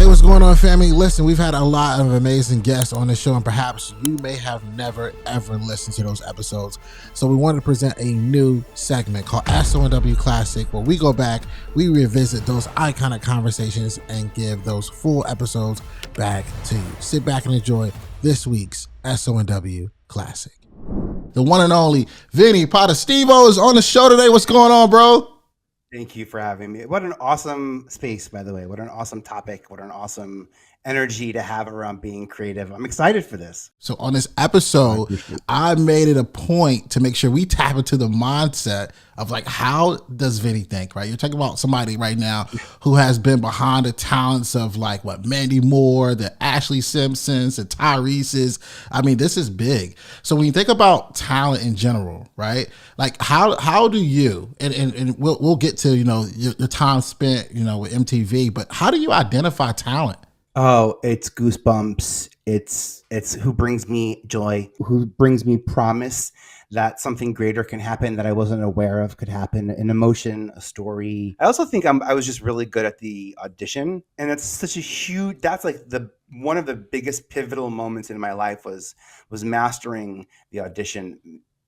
what's going on, family? Listen, we've had a lot of amazing guests on the show, and perhaps you may have never, ever listened to those episodes. So we wanted to present a new segment called SONW Classic, where we go back, we revisit those iconic conversations, and give those full episodes back to you. Sit back and enjoy this week's SONW Classic. The one and only Vinnie Potestivo is on the show today. What's going on, bro? Thank you for having me. What an awesome space, by the way. What an awesome topic. What an awesome energy to have around being creative. I'm excited for this. So on this episode, I made it a point to make sure we tap into the mindset of like, how does Vinnie think, right? You're talking about somebody right now who has been behind the talents of like what Mandy Moore, the Ashley Simpsons, the Tyrese's. I mean, this is big. So when you think about talent in general, right? Like how do you, and we'll get to, your time spent, with MTV, but how do you identify talent? Oh, it's goosebumps. It's who brings me joy, who brings me promise that something greater can happen that I wasn't aware of could happen, an emotion, a story. I also think I was just really good at the audition, and it's such a huge, that's like one of the biggest pivotal moments in my life was mastering the audition,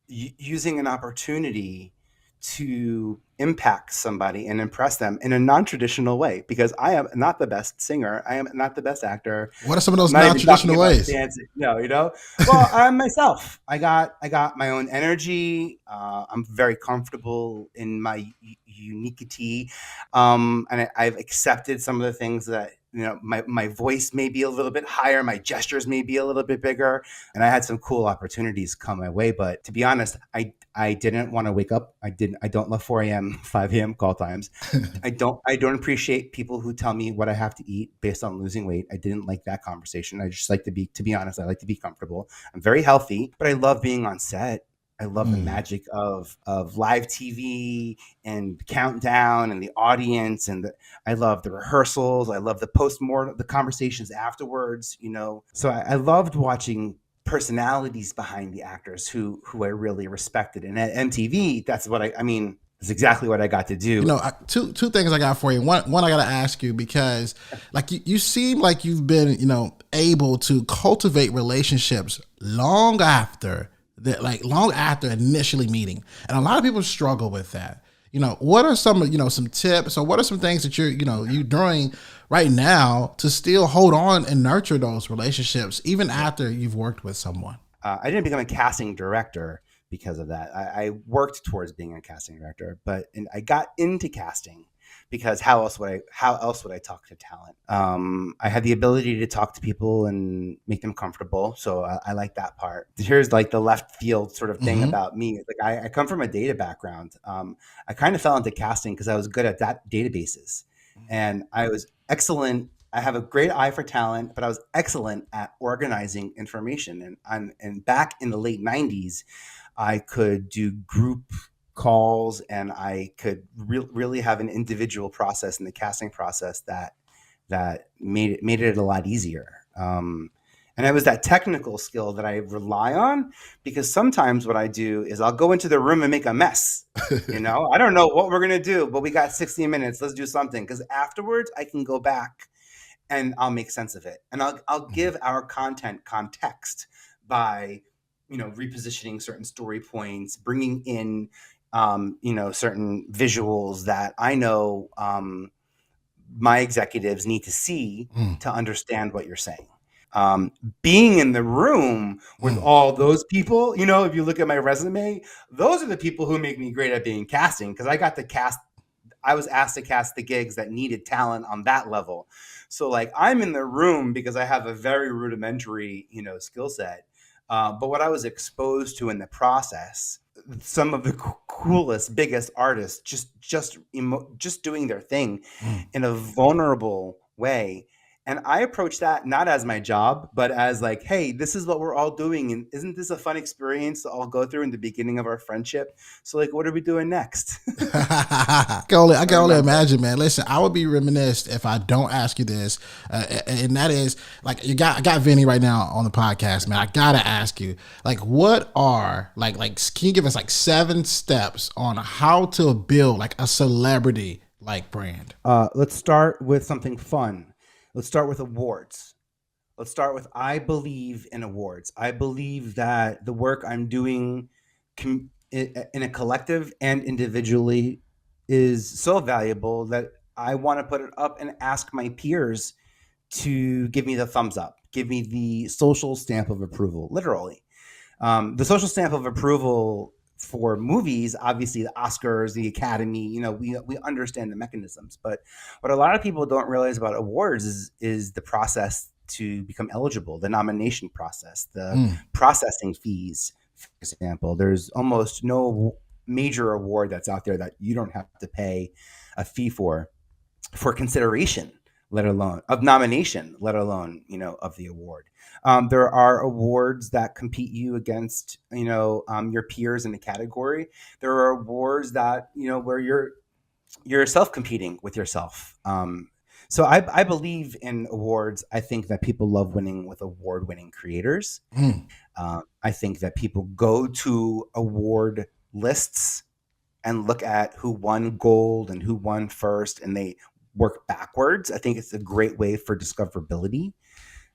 using an opportunity to impact somebody and impress them in a non-traditional way, because I am not the best singer. I am not the best actor. What are some of those non-traditional ways? Well, I'm myself. I got my own energy. I'm very comfortable in my uniquity. And I've accepted some of the things that, my voice may be a little bit higher, my gestures may be a little bit bigger, and I had some cool opportunities come my way. But to be honest, I didn't want to wake up. I don't love 4 a.m., 5 a.m. call times. I don't appreciate people who tell me what I have to eat based on losing weight. I didn't like that conversation. I just like to be honest, I like to be comfortable. I'm very healthy, but I love being on set. I love the magic of live TV and countdown and the audience, and I love the rehearsals. I love the postmortem, the conversations afterwards, So I loved watching personalities behind the actors who I really respected. And at MTV, that's what that's exactly what I got to do. Two things I got for you. One I got to ask you, because like you seem like you've been, able to cultivate relationships long after initially meeting. And a lot of people struggle with that. What are some tips, or what are some things that you're doing right now to still hold on and nurture those relationships even after you've worked with someone? I didn't become a casting director because of that. I worked towards being a casting director, but I got into casting because how else would I talk to talent? I had the ability to talk to people and make them comfortable. So I like that part. Here's like the left field sort of thing about me. Like I come from a data background. I kind of fell into casting because I was good at that databases, and I was excellent. I have a great eye for talent, but I was excellent at organizing information. And back in the late 90s, I could do group calls, and I could really have an individual process in the casting process that made it a lot easier. And it was that technical skill that I rely on, because sometimes what I do is I'll go into the room and make a mess. I don't know what we're going to do, but we got 60 minutes. Let's do something. Because afterwards I can go back and I'll make sense of it. And I'll give our content context by, repositioning certain story points, bringing in, certain visuals that I know my executives need to see to understand what you're saying. Being in the room with all those people, if you look at my resume, those are the people who make me great at being casting, because I was asked to cast the gigs that needed talent on that level. So like I'm in the room because I have a very rudimentary, skill set. But what I was exposed to in the process, some of the coolest, biggest artists just doing their thing in a vulnerable way. And I approach that not as my job, but as like, hey, this is what we're all doing. And isn't this a fun experience to all go through in the beginning of our friendship? So like, what are we doing next? I can only imagine, man. Listen, I would be remiss if I don't ask you this. And that is like, I got Vinnie right now on the podcast, man. I got to ask you, like, what are like, can you give us like 7 steps on how to build like a celebrity like brand? Let's start with something fun. Let's start with awards. Let's start with I believe in awards. I believe that the work I'm doing in a collective and individually is so valuable that I want to put it up and ask my peers to give me the thumbs up, give me the social stamp of approval, literally. The social stamp of approval for movies, obviously the Oscars, the Academy, we understand the mechanisms. But what a lot of people don't realize about awards is the process to become eligible, the nomination process, the Mm. processing fees. For example, there's almost no major award that's out there that you don't have to pay a fee for consideration, let alone of nomination, let alone of the award. There are awards that compete you against your peers in the category. There are awards that where you're self competing with yourself. So I believe in awards. I think that people love winning with award winning creators. Mm. I think that people go to award lists and look at who won gold and who won first, and they work backwards. I think it's a great way for discoverability.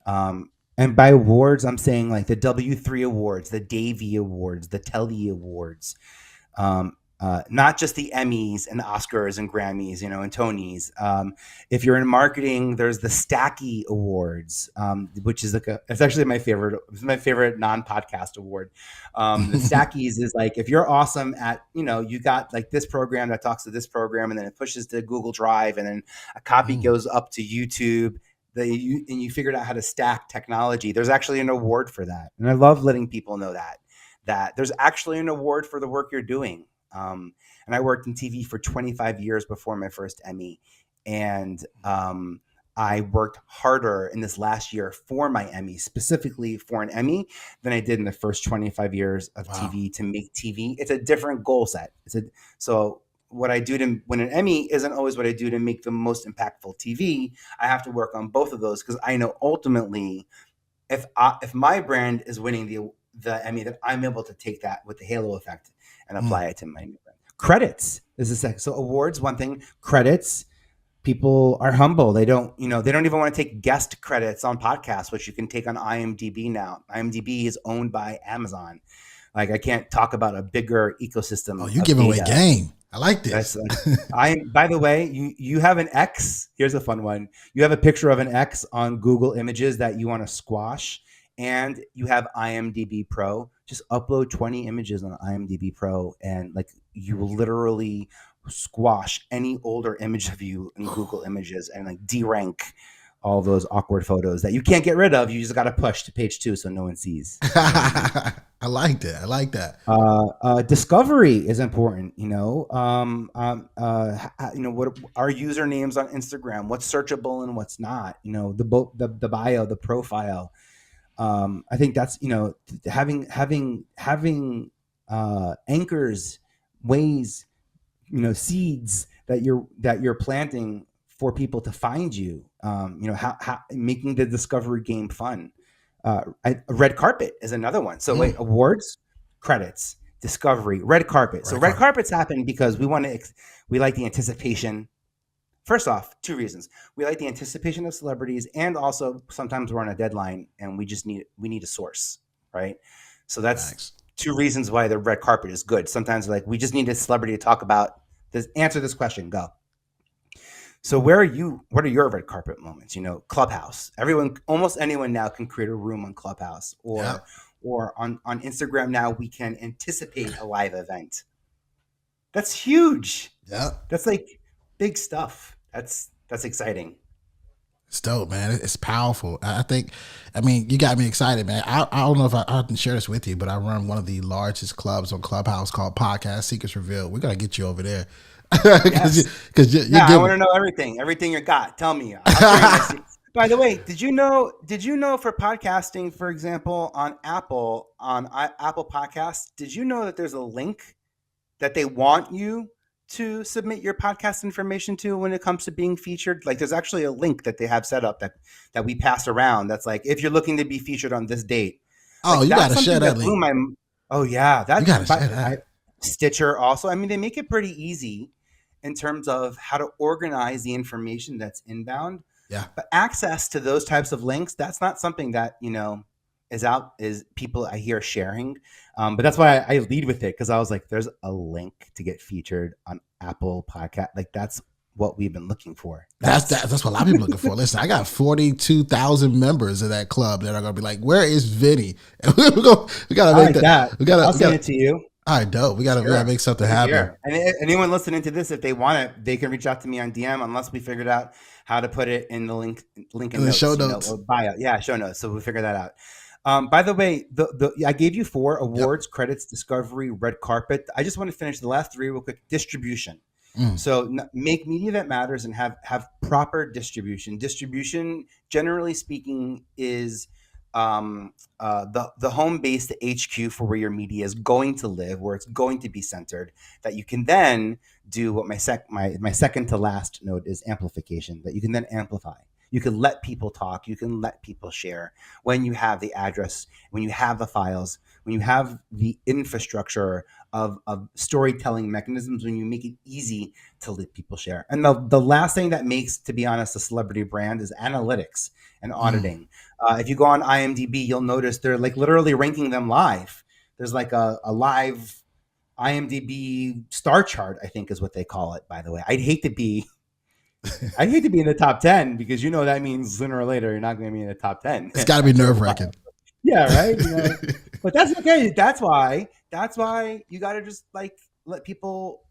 And by awards, I'm saying like the W3 awards, the Davy awards, the Telly awards, not just the Emmys and Oscars and Grammys, and Tonys. If you're in marketing, there's the Stacky Awards, which is it's actually my favorite. It's my favorite non-podcast award. The Stackies is like if you're awesome at, you got like this program that talks to this program, and then it pushes to Google Drive, and then a copy goes up to YouTube. And you figured out how to stack technology. There's actually an award for that, and I love letting people know that there's actually an award for the work you're doing. And I worked in TV for 25 years before my first Emmy. And I worked harder in this last year for my Emmy, specifically for an Emmy, than I did in the first 25 years of TV to make TV. It's a different goal set. So what I do to win an Emmy isn't always what I do to make the most impactful TV. I have to work on both of those because I know ultimately if my brand is winning the Emmy, that I'm able to take that with the halo effect and apply it to my new brand. Credits is the second. So awards, one thing. Credits, people are humble. They don't even want to take guest credits on podcasts, which you can take on IMDb now. IMDb is owned by Amazon. Like I can't talk about a bigger ecosystem. Oh, you're giving away game. I like this. By the way, you have an X. Here's a fun one. You have a picture of an X on Google Images that you want to squash, and you have IMDb Pro. Just upload 20 images on IMDb Pro, and like you will literally squash any older image of you in Google Images and like derank all those awkward photos that you can't get rid of. You just got to push to page 2 so no one sees. I like that. I like that. Discovery is important. What our usernames on Instagram, what's searchable and what's not. The bio, the profile. I think that's having anchors, ways, seeds that you're planting for people to find you. How making the discovery game fun. Red carpet is another one. So wait, awards, credits, discovery, red carpet. So red carpets happen because we like the anticipation. First off, 2 reasons. We like the anticipation of celebrities, and also sometimes we're on a deadline and we need a source, right? So that's Thanks. 2 reasons why the red carpet is good. Sometimes we just need a celebrity to talk about this, answer this question, go. So what are your red carpet moments? Clubhouse. Almost anyone now can create a room on Clubhouse or on Instagram now we can anticipate a live event. That's huge. Yeah. That's like big stuff. That's exciting. It's dope, man. It's powerful. You got me excited, man. I don't know if I can share this with you, but I run one of the largest clubs on Clubhouse called Podcast Secrets Revealed. We got to get you over there. Yes. I want to know everything you got. Tell me. By the way, did you know for podcasting, for example, on Apple Podcasts, did you know that there's a link that they want you to submit your podcast information to when it comes to being featured? Like there's actually a link that they have set up that we pass around. That's like, if you're looking to be featured on this date. Oh, you got to share that link. You got to share that. Stitcher also. They make it pretty easy in terms of how to organize the information that's inbound. Yeah. But access to those types of links, that's not something that, is people I hear sharing. But that's why I lead with it, because I was like, there's a link to get featured on Apple Podcast. Like, that's what we've been looking for. That's what a lot of people are looking for. Listen, I got 42,000 members of that club that are going to be like, "Where is Vinny?" And we gotta make that. I'll send it to you. All right, dope. We gotta make something happen. And anyone listening to this, if they want it, they can reach out to me on DM. Unless we figured out how to put it in the link in the show notes, or bio. Yeah, show notes. So we'll figure that out. By the way, I gave you 4 awards, credits, discovery, red carpet. I just want to finish the last 3 real quick. Distribution. So make media that matters and have proper distribution. Distribution, generally speaking, is the home base, the HQ for where your media is going to live, where it's going to be centered. That you can then do what my second to last note is amplification. That you can then amplify. You can let people talk. You can let people share when you have the address, when you have the files, when you have the infrastructure of storytelling mechanisms, when you make it easy to let people share. And the last thing that makes, to be honest, a celebrity brand is analytics and auditing. If you go on IMDb, you'll notice they're like literally ranking them live. There's like a live IMDb star chart, I think is what they call it, by the way. I'd hate to be in the top 10, because that means sooner or later you're not going to be in the top 10. It's got to be nerve-wracking. Yeah, right. But that's okay. That's why you got to just like let people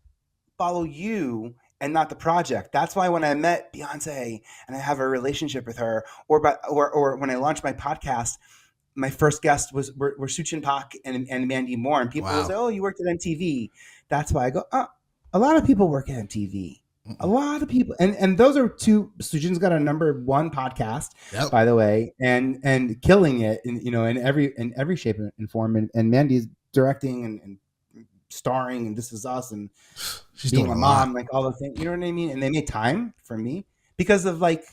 follow you and not the project. That's why when I met Beyoncé and I have a relationship with her, or when I launched my podcast, my first guests were Suchin Pak and Mandy Moore, and people will say, "Oh, you worked at MTV." That's why I go, a lot of people work at MTV. A lot of people, and those are 2. Sujin's got a #1 podcast, by the way, and killing it in every shape and form. And Mandy's directing and starring, and This Is Us, and she's being doing a mom, like all the things. You know what I mean? And they made time for me because of like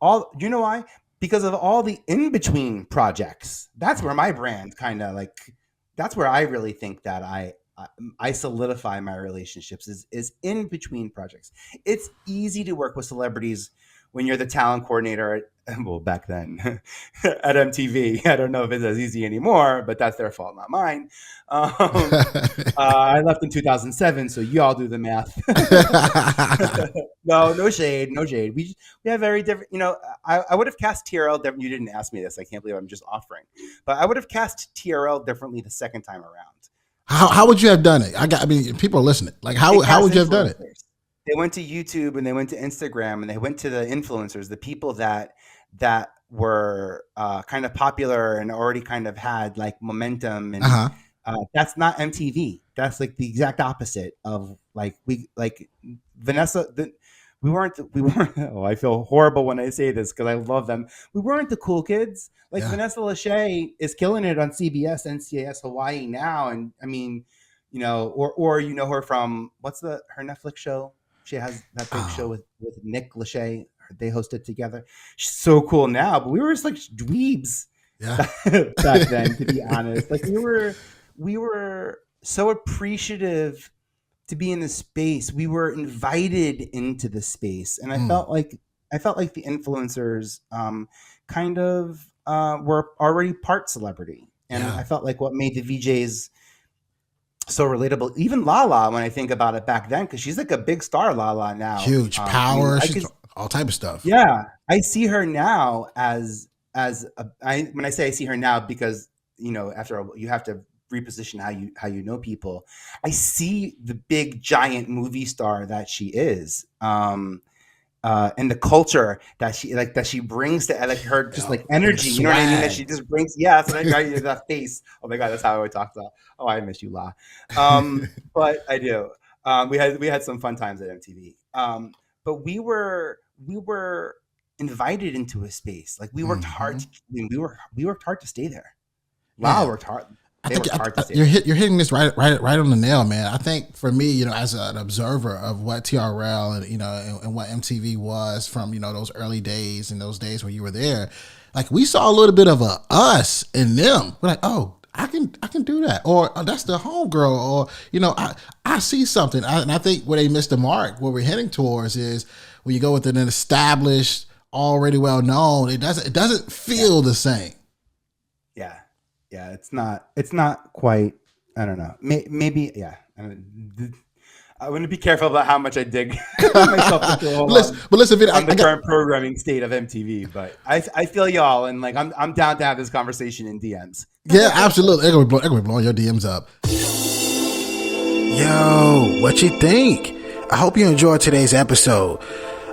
all. You know why? Because of all the in between projects. That's where my brand kind of like. That's where I really think that I solidify my relationships is in between projects. It's easy to work with celebrities when you're the talent coordinator back then at MTV. I don't know if it's as easy anymore, but that's their fault, not mine. I left in 2007, so you all do the math. No shade. We have very different, I would have cast TRL different. You didn't ask me this. I can't believe I'm just offering, but I would have cast TRL differently the second time around. How would you have done it? People are listening. Like, how would you have done it? They went to YouTube and they went to Instagram and they went to the influencers, the people that were kind of popular and already kind of had like momentum. And that's not MTV. That's like the exact opposite of like Vanessa. We weren't. Oh, I feel horrible when I say this because I love them. We weren't the cool kids. Like Vanessa Lachey is killing it on CBS, NCIS Hawaii now, and I mean, or her from what's her Netflix show? She has that big show with Nick Lachey. They host it together. She's so cool now, but we were just like dweebs back then, to be honest. Like we were so appreciative to be in the space. We were invited into the space, and I felt like the influencers kind of were already part celebrity, and I felt like what made the VJs so relatable. Even LaLa, when I think about it back then, because she's like a big star. LaLa now, huge power, she's all type of stuff. Yeah, I see her now when I say I see her now, because after you have to reposition how you know people. I see the big giant movie star that she is, and the culture that she brings to her, just like energy. You know what I mean? That she just brings. Yeah, that's what I got. That face. Oh my god, that's how I talk about. Oh, I miss you, La. But I do. We had some fun times at MTV. But we were invited into a space. Like we worked hard. We worked hard to stay there. La worked hard. You're hitting this right on the nail, man. I think for me, as an observer of what TRL and what MTV was from those early days and those days when you were there, like we saw a little bit of a us in them. We're like, oh, I can do that, or oh, that's the homegirl, or I see something. And I think where they missed the mark, what we're heading towards is when you go with an established already well known, it doesn't feel the same. Yeah. It's not quite. I don't know. Maybe. Yeah. I want to be careful about how much I dig myself into but listen, Vinnie, on the current programming state of MTV. But I feel y'all, and like I'm down to have this conversation in DMs. Yeah, absolutely. I'm gonna be blowing your DMs up. Yo, what you think? I hope you enjoyed today's episode.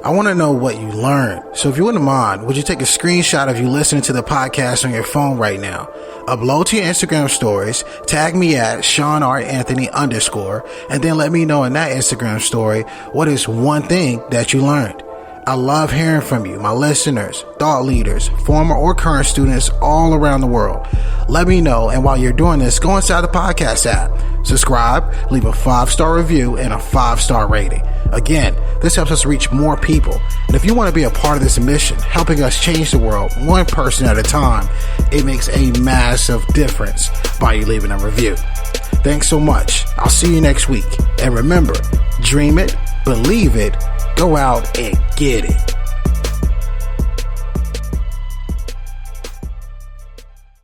I want to know what you learned. So if you wouldn't mind, would you take a screenshot of you listening to the podcast on your phone right now? Upload to your Instagram stories, tag me at Shawn R. Anthony _, and then let me know in that Instagram story what is one thing that you learned. I love hearing from you, my listeners, thought leaders, former or current students all around the world. Let me know, and while you're doing this, go inside the podcast app, subscribe, leave a 5-star review and a 5-star rating. Again, this helps us reach more people. And if you want to be a part of this mission, helping us change the world one person at a time, it makes a massive difference by you leaving a review. Thanks so much. I'll see you next week. And remember, dream it, believe it, go out and get it.